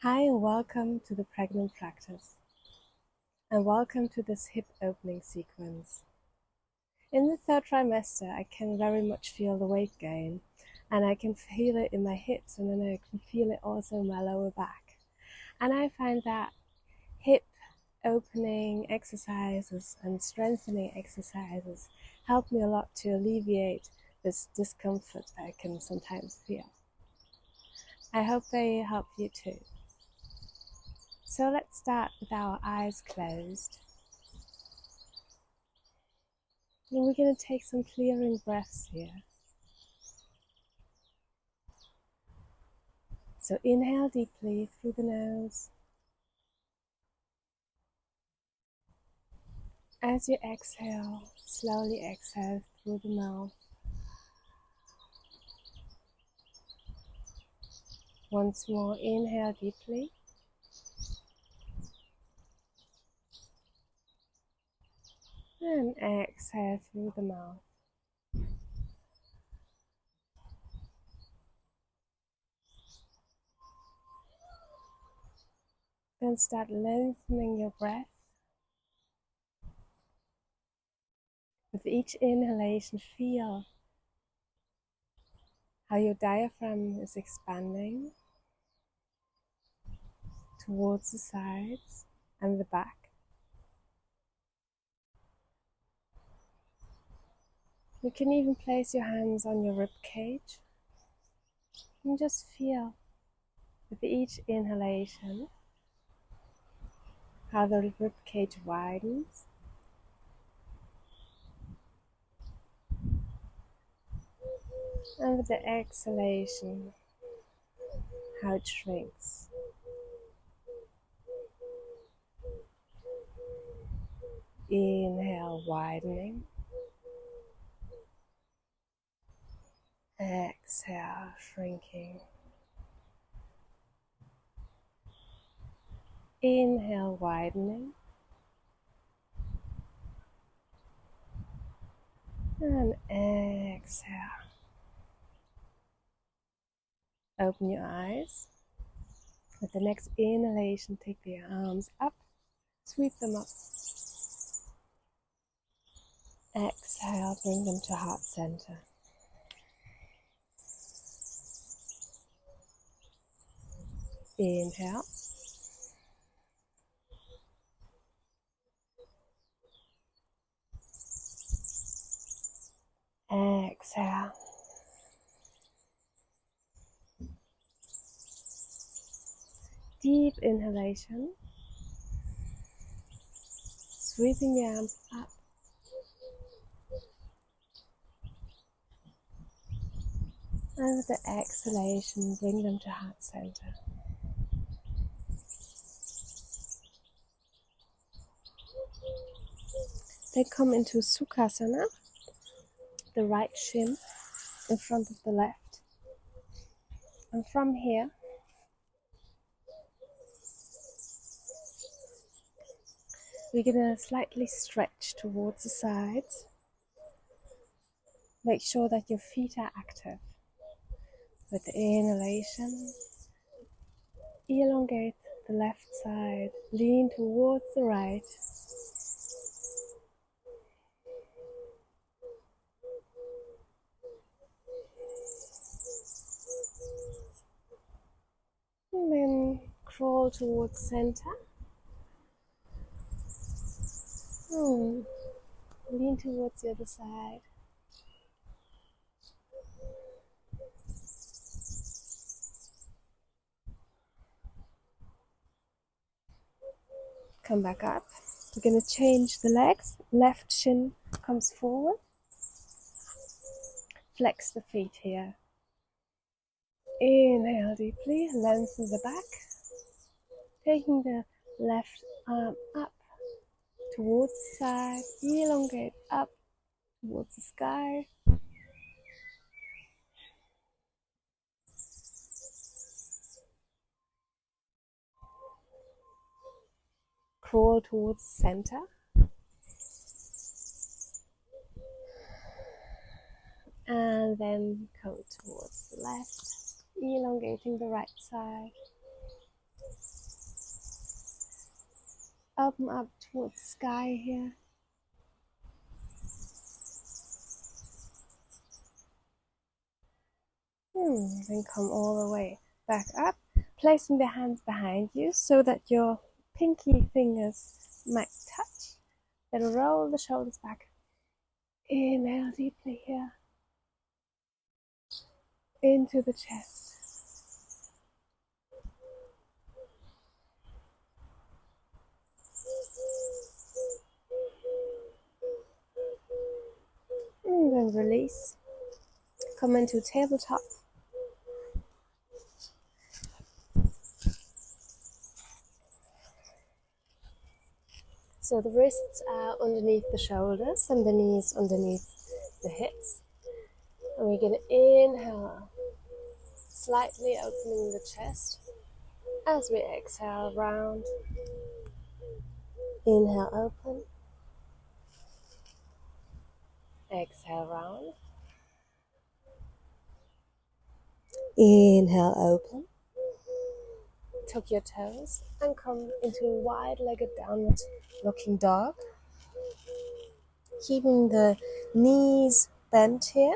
Hi and welcome to the pregnant practice, and welcome to this hip opening sequence. In the third trimester, I can very much feel the weight gain, and I can feel it in my hips, and then I can feel it also in my lower back. And I find that hip opening exercises and strengthening exercises help me a lot to alleviate this discomfort I can sometimes feel. I hope they help you too. So let's start with our eyes closed. And we're going to take some clearing breaths here. So inhale deeply through the nose. As you exhale, slowly exhale through the mouth. Once more, inhale deeply. And exhale through the mouth. Then start lengthening your breath. With each inhalation, feel how your diaphragm is expanding towards the sides and the back. You can even place your hands on your rib cage and just feel with each inhalation how the rib cage widens, and with the exhalation how it shrinks. Inhale, widening. Exhale, shrinking. Inhale, widening. And exhale. Open your eyes. With the next inhalation, take the arms up, sweep them up. Exhale, bring them to heart center. Inhale. Exhale. Deep inhalation. Sweeping the arms up. And with the exhalation, bring them to heart center. Then come into Sukhasana, the right shin in front of the left. And from here, we're going to slightly stretch towards the sides. Make sure that your feet are active. With the inhalation, elongate the left side, lean towards the right. And then crawl towards center. Lean towards the other side. Come back up. We're going to change the legs. Left shin comes forward. Flex the feet here. Inhale deeply, lengthen the back. Taking the left arm up towards the side, elongate up towards the sky. Crawl towards the center. And then come towards the left, elongating the right side. Open up towards the sky here. Then come all the way back up, placing the hands behind you so that your pinky fingers might touch. Then roll the shoulders back. Inhale deeply here. Into the chest. And then release. Come into tabletop. So the wrists are underneath the shoulders and the knees underneath the hips. And we're going to inhale, slightly opening the chest as we exhale round. Inhale, open. Exhale, round. Inhale, open. Tuck your toes and come into a wide-legged downward looking dog. Keeping the knees bent here.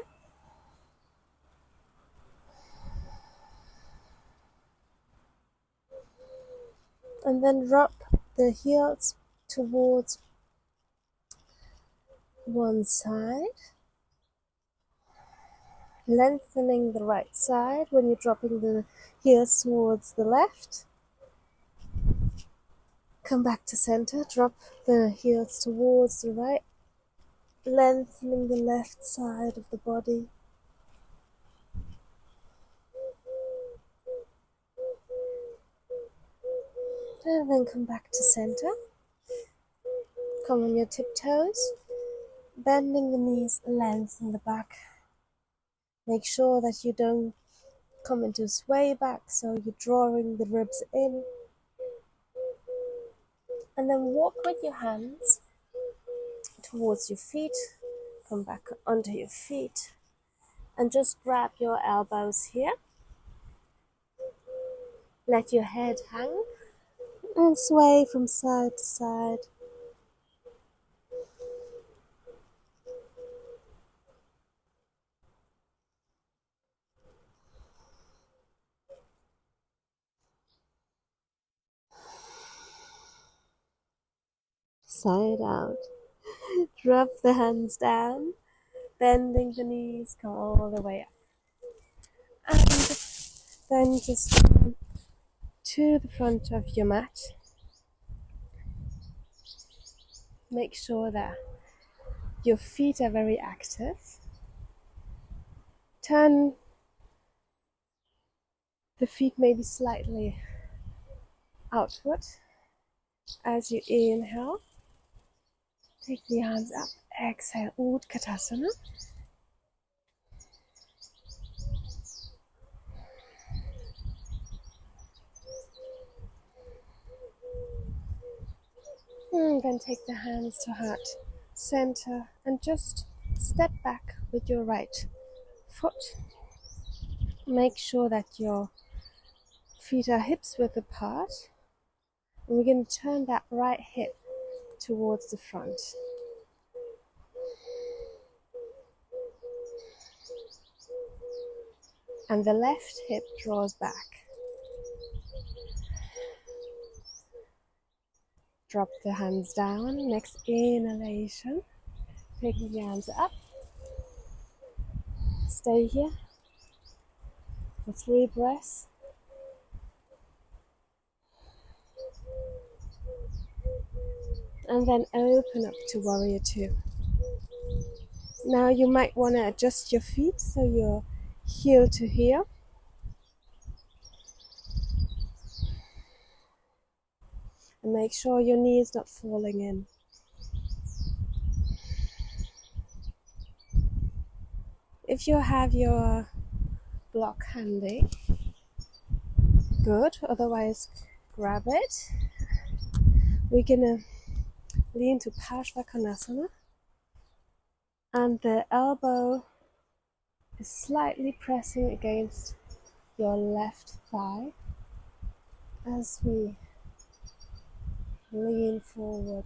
And then drop the heels towards one side. Lengthening the right side when you're dropping the heels towards the left. Come back to center, drop the heels towards the right, lengthening the left side of the body. And then come back to center. Come on your tiptoes, bending the knees, lengthen the back. Make sure that you don't come into sway back, so you're drawing the ribs in. And then walk with your hands towards your feet. Come back onto your feet. And just grab your elbows here. Let your head hang and sway from side to side. Side out. Drop the hands down, bending the knees, come all the way up. And then just come to the front of your mat. Make sure that your feet are very active. Turn the feet maybe slightly outward as you inhale. Take the arms up, exhale, Utkatasana. And then take the hands to heart center and just step back with your right foot. Make sure that your feet are hips width apart. And we're going to turn that right hip towards the front. And the left hip draws back. Drop the hands down. Next inhalation. Taking the arms up. Stay here for 3 breaths. And then open up to Warrior 2. Now you might want to adjust your feet so you're heel to heel. And make sure your knee is not falling in. If you have your block handy, good, otherwise grab it. We're gonna lean to Parshvakonasana, and the elbow is slightly pressing against your left thigh. as we lean forward,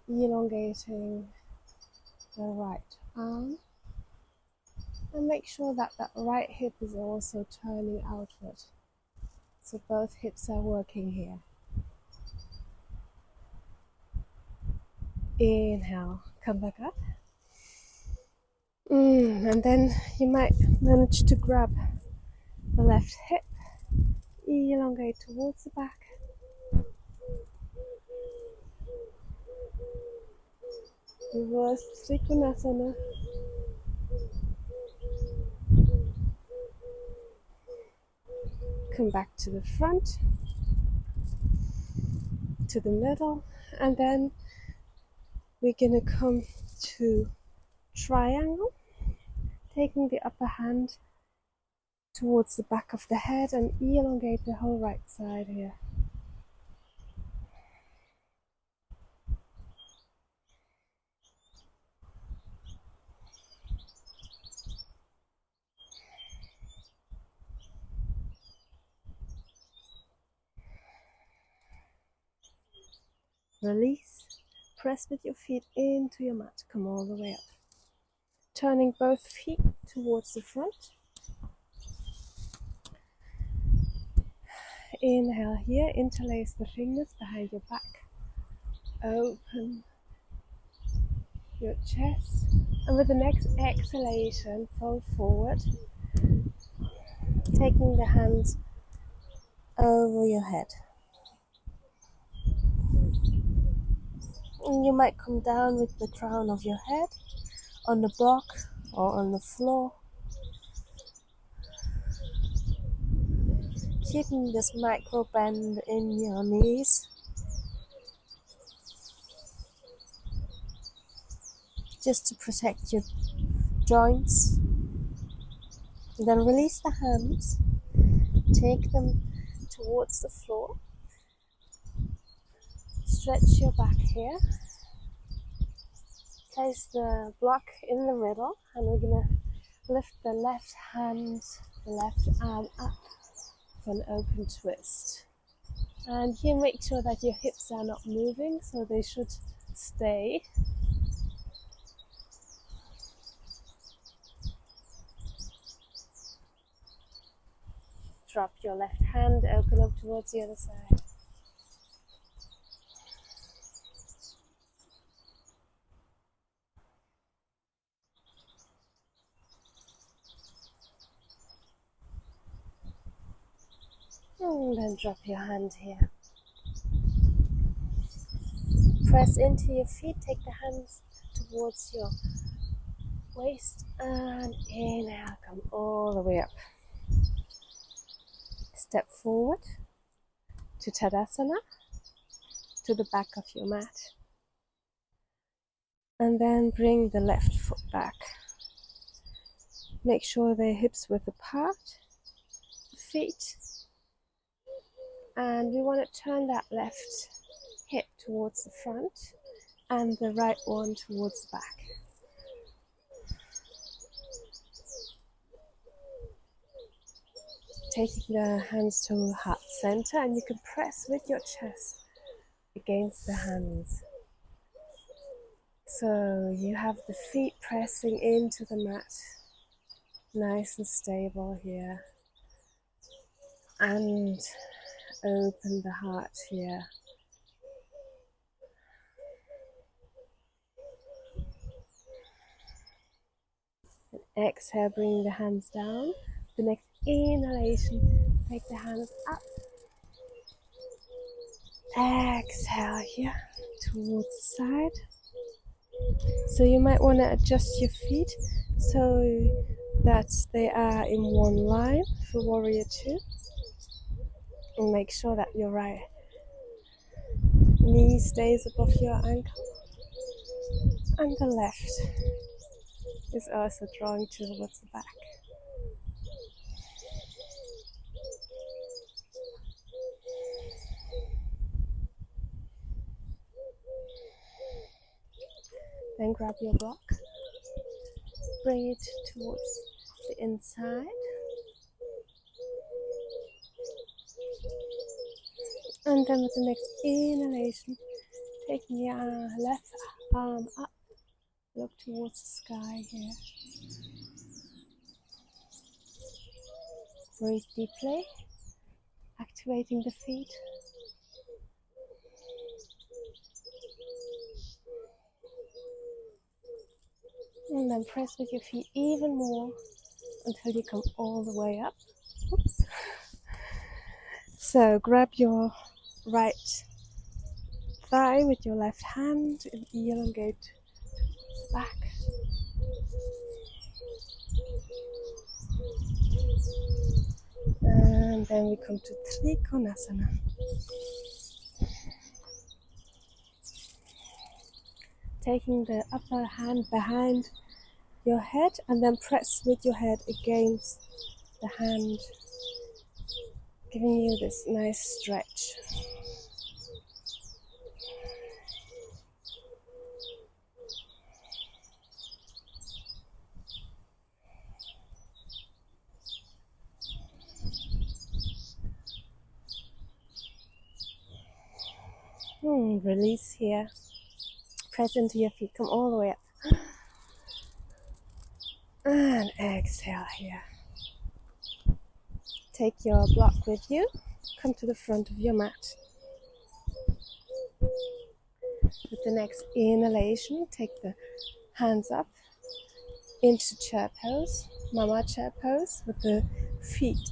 elongating the right arm, and make sure that that right hip is also turning outward. So both hips are working here. Inhale, come back up. And then you might manage to grab the left hip, elongate towards the back. Reverse Trikonasana. Come back to the front, to the middle, and then we're gonna come to triangle, taking the upper hand towards the back of the head and elongate the whole right side here. Release, press with your feet into your mat, come all the way up. Turning both feet towards the front. Inhale here, interlace the fingers behind your back. Open your chest, and with the next exhalation, fold forward, taking the hands over your head. And you might come down with the crown of your head on the block or on the floor. Keeping this micro bend in your knees. Just to protect your joints. And then release the hands. Take them towards the floor. Stretch your back here. Place the block in the middle, and we're gonna lift the left hand, the left arm up for an open twist. And here make sure that your hips are not moving, so they should stay. Drop your left hand, open up towards the other side. And then drop your hand here. Press into your feet, take the hands towards your waist, and inhale, come all the way up. Step forward to Tadasana, to the back of your mat. And then bring the left foot back. Make sure the hips width apart, the feet. And we want to turn that left hip towards the front and the right one towards the back. Taking the hands to heart center, and you can press with your chest against the hands. So you have the feet pressing into the mat, nice and stable here. And open the heart here. And exhale, bring the hands down. The next inhalation, take the hands up. Exhale here towards the side. So you might want to adjust your feet so that they are in one line for warrior two. And make sure that your right knee stays above your ankle. And the left is also drawing towards the back. Then grab your block, bring it towards the inside. And then with the next inhalation, taking your left arm up, look towards the sky here. Breathe deeply, activating the feet. And then press with your feet even more until you come all the way up. Oops. So grab your right thigh with your left hand and elongate back. And then we come to Trikonasana. Taking the upper hand behind your head and then press with your head against the hand, giving you this nice stretch. Release here. Press into your feet, come all the way up. And exhale here. Take your block with you. Come to the front of your mat. With the next inhalation, take the hands up into chair pose, mama chair pose, with the feet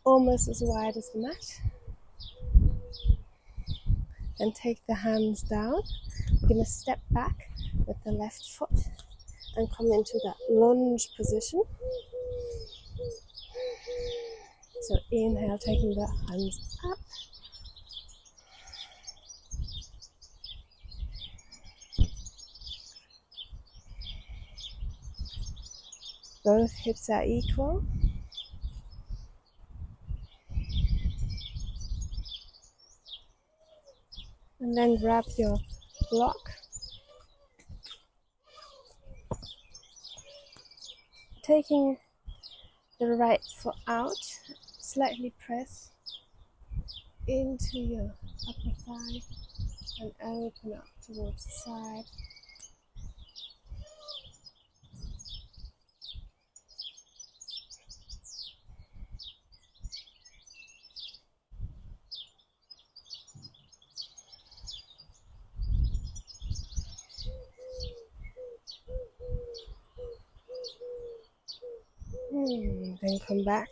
almost as wide as the mat. Then take the hands down. We're going to step back with the left foot and come into that lunge position. So inhale, taking the hands up. Both hips are equal. And then grab your block. Taking the right foot out, slightly press into your upper thigh and open up towards the side. Then come back.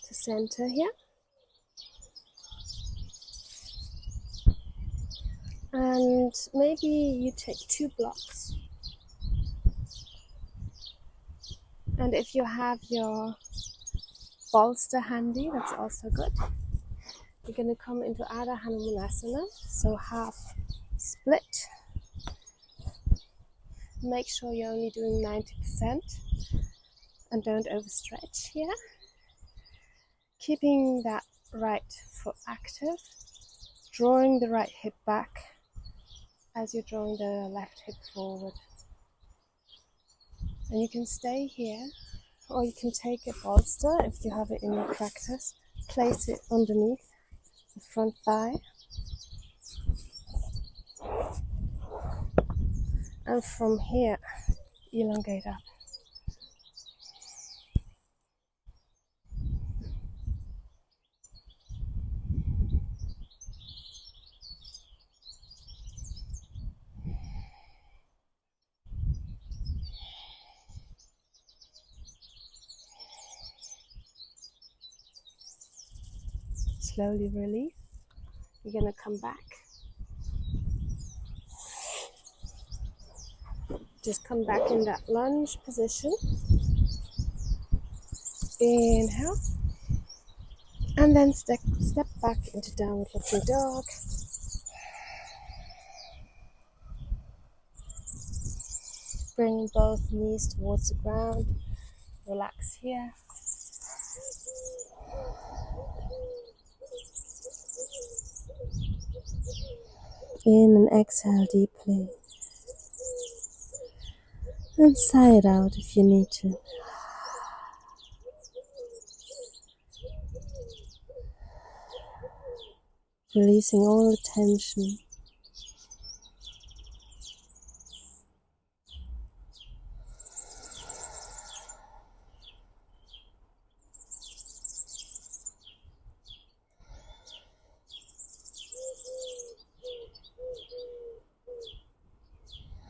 To center here. And maybe you take 2 blocks. And if you have your bolster handy, that's also good. You're going to come into Ardha Hanumanasana, so half split. Make sure you're only doing 90% and don't overstretch here. Keeping that right foot active, drawing the right hip back as you're drawing the left hip forward. And you can stay here, or you can take a bolster if you have it in your practice, place it underneath the front thigh. And from here, elongate up. Slowly release. You're going to come back. Just come back in that lunge position. Inhale. And then step back into downward looking dog. Bringing both knees towards the ground. Relax here. In and exhale deeply. And sigh it out if you need to. releasing all the tension.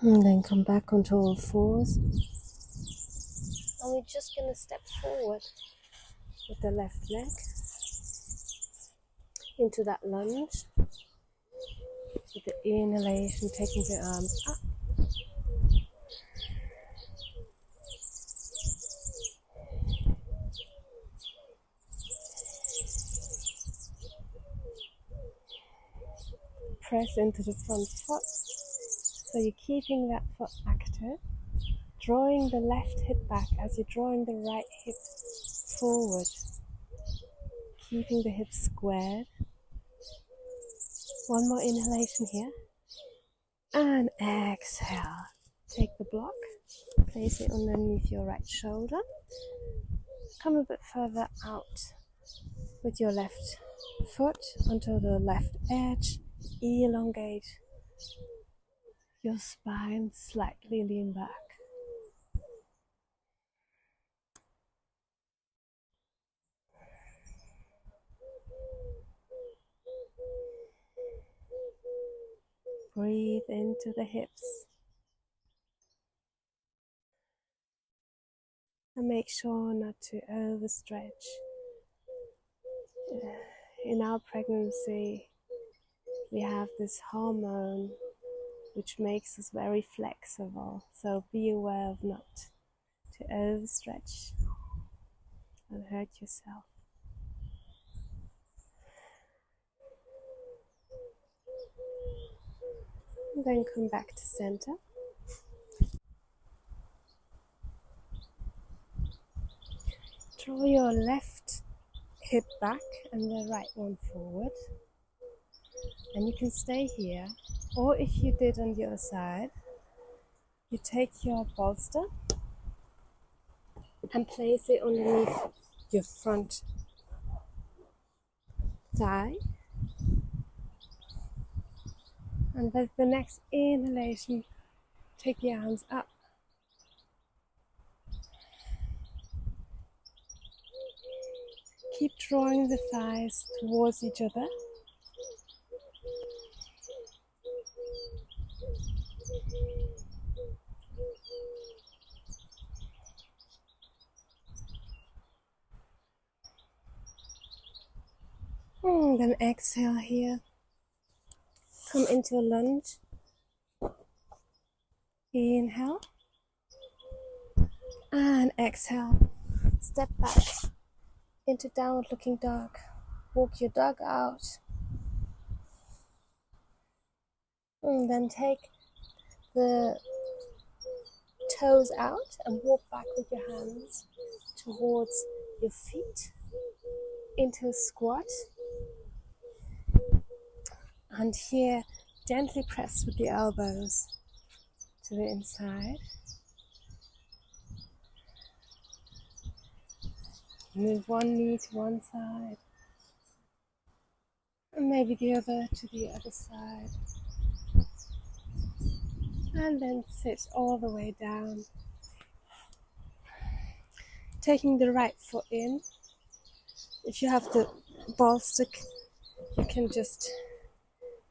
And then come back onto all fours. And we're just going to step forward with the left leg into that lunge. With the inhalation, taking the arms up. Press into the front foot. So you're keeping that foot active. Drawing the left hip back as you're drawing the right hip forward. Keeping the hips squared. One more inhalation here. And exhale. Take the block. Place it underneath your right shoulder. Come a bit further out with your left foot onto the left edge. Elongate your spine. Slightly lean back. Breathe into the hips. And make sure not to overstretch. In our pregnancy, we have this hormone which makes us very flexible. So be aware of not to overstretch and hurt yourself. And then come back to center. Draw your left hip back and the right one forward. And you can stay here. Or if you did on the other side, you take your bolster and place it underneath your front thigh. And with the next inhalation, take the arms up. Keep drawing the thighs towards each other. And then exhale here. Come into a lunge. Inhale. And exhale. Step back into downward looking dog. Walk your dog out. And then take the toes out and walk back with your hands towards your feet into a squat. And here, gently press with the elbows to the inside. Move one knee to one side. And maybe the other to the other side. And then sit all the way down. Taking the right foot in. If you have the bolster, you can just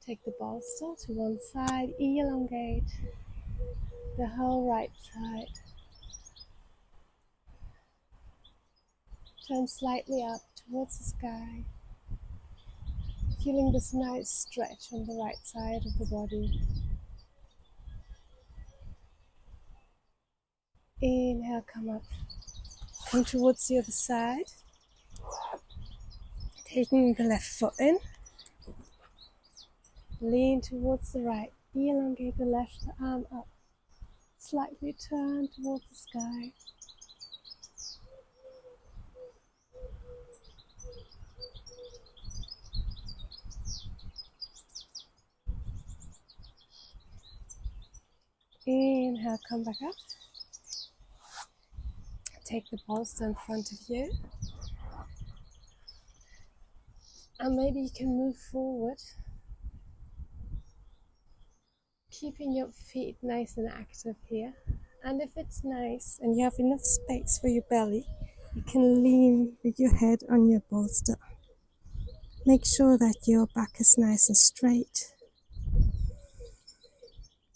take the bolster to one side, elongate the whole right side. Turn slightly up towards the sky. Feeling this nice stretch on the right side of the body. Inhale, come up. Come towards the other side. Taking the left foot in. Lean towards the right. Elongate the left arm up. Slightly turn towards the sky. Inhale, come back up. Take the bolster in front of you. And maybe you can move forward, keeping your feet nice and active here. And if it's nice and you have enough space for your belly, you can lean with your head on your bolster. Make sure that your back is nice and straight.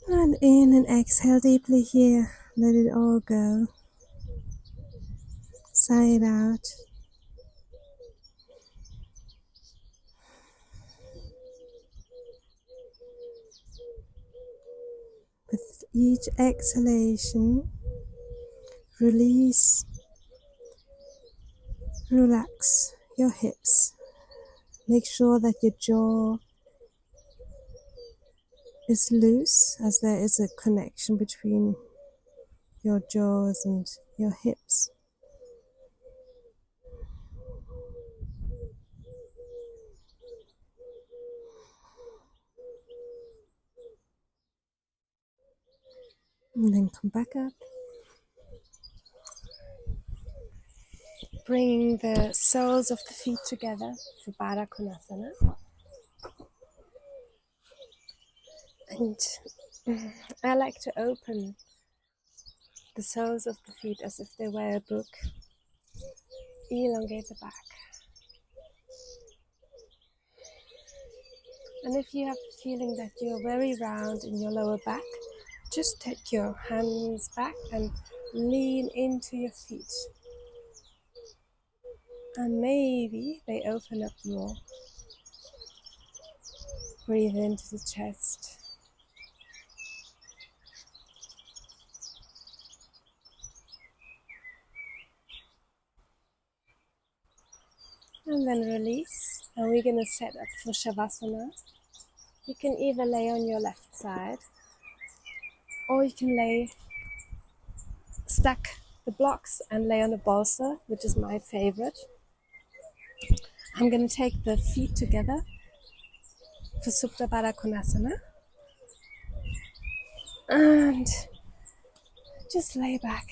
And in and exhale deeply here. Let it all go. Sigh it out. With each exhalation, release, relax your hips. Make sure that your jaw is loose, as there is a connection between your jaws and your hips. And then come back up. Bringing the soles of the feet together for Baddha Konasana. And I like to open the soles of the feet as if they were a book. Elongate the back. And if you have the feeling that you're very round in your lower back, just take your hands back and lean into your feet. And maybe they open up more. Breathe into the chest. And then release. And we're going to set up for Shavasana. You can either lay on your left side, or you can stack the blocks and lay on a bolster, which is my favorite. I'm going to take the feet together for Supta Baddha Konasana. And just lay back.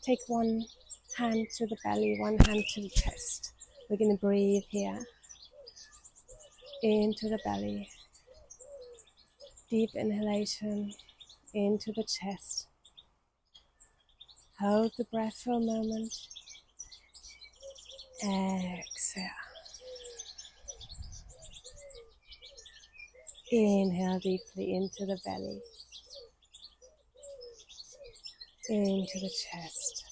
Take one hand to the belly, one hand to the chest. We're going to breathe here. Into the belly. Deep inhalation into the chest. Hold the breath for a moment. Exhale. Inhale deeply into the belly. Into the chest.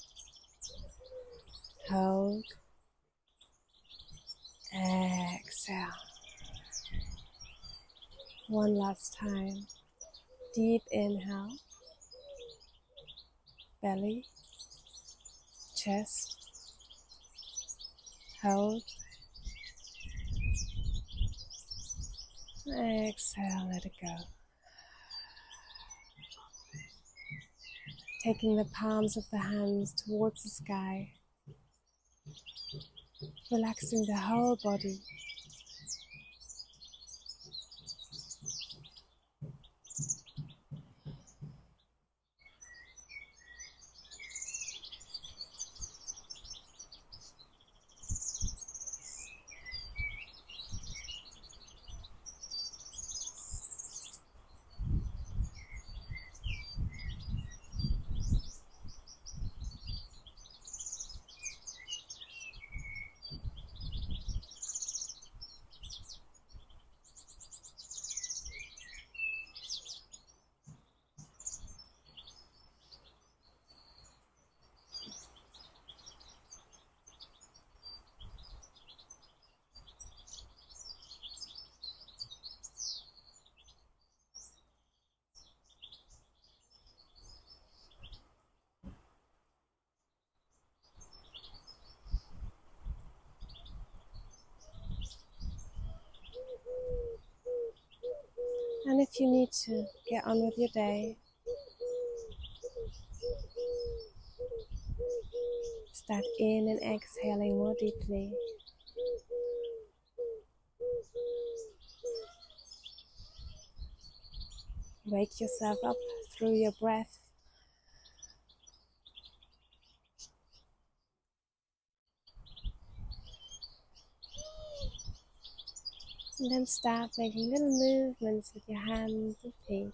Hold. Exhale. One last time. Deep inhale. Belly. Chest. Hold. Exhale, let it go. Taking the palms of the hands towards the sky. Relaxing the whole body. And if you need to get on with your day, start in and exhaling more deeply. Wake yourself up through your breath. And then start making little movements with your hands and feet.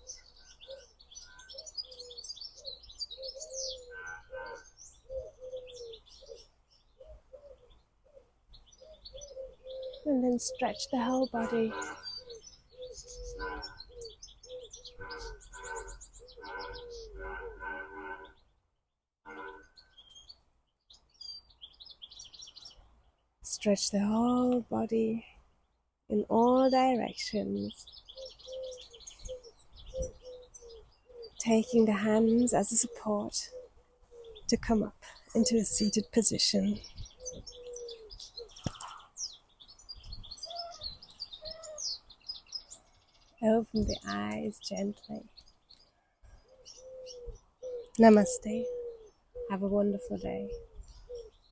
And then stretch the whole body. Stretch the whole body in all directions. Taking the hands as a support to come up into a seated position. Open the eyes gently. Namaste. Have a wonderful day.